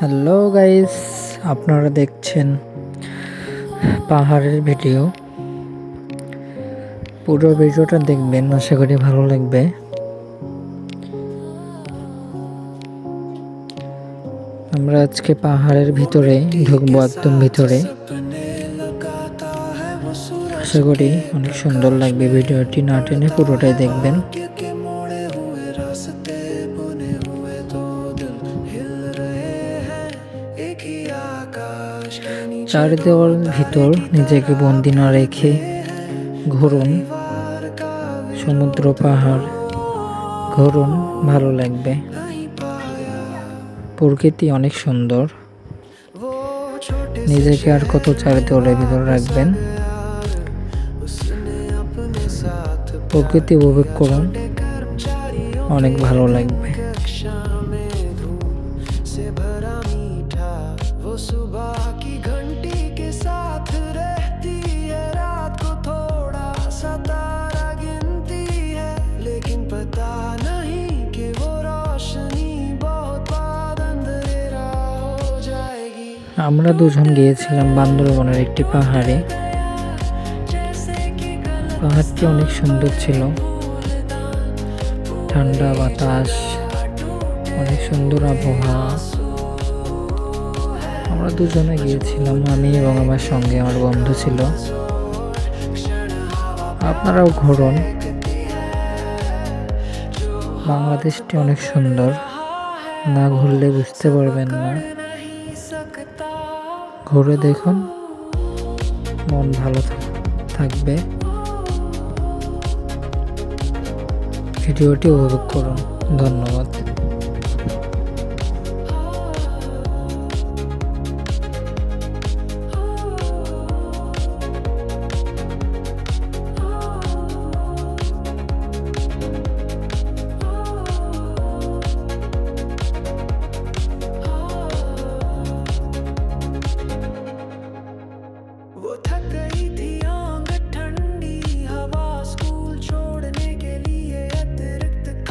Hello guys, আপনারা দেখছেন পাহাড়ের ভিডিও। পুরো ভিডিওটা দেখবেন, আশা করি ভালো লাগবে। আমরা আজকে পাহাড়ের ভিতরে ঢুকবো, একদম ভিতরে। আশা করি অনেক সুন্দর লাগবে। ভিডিওটি না টেনে পুরোটাই দেখবেন। চার দেওয়ার ভিতর নিজেকে বন্দি না রেখে ঘুরুন, সমুদ্র পাহাড় ঘুরুন, ভালো লাগবে। প্রকৃতি অনেক সুন্দর। নিজেকে আর কত চার দেওয়ালের ভিতর রাখবেন। প্রকৃতি উপভোগ করুন, অনেক ভালো লাগবে। सुबह की घंटी के साथ रहती है, रात को थोड़ा सा तारा गिनती है, लेकिन पता नहीं कि वो रोशनी बहुत बाद अंधेरा हो जाएगी। আমরা দুজন গিয়েছিলাম বান্দরবনের একটি পাহাড়ে। পাহাড়টি অনেক সুন্দর ছিল, ঠান্ডা বাতাস, অনেক সুন্দর আবহাওয়া। আমরা দুজনে গিয়েছিলাম, আমি এবং আমার সঙ্গে আমার বন্ধু ছিল। আপনারাও ঘুরুন, বাংলাদেশটি অনেক সুন্দর, না ঘুরলে বুঝতে পারবেন না। ঘুরে দেখুন, মন ভালো থাকবে। ভিডিওটি উপভোগ করুন। ধন্যবাদ। वो थक गई थी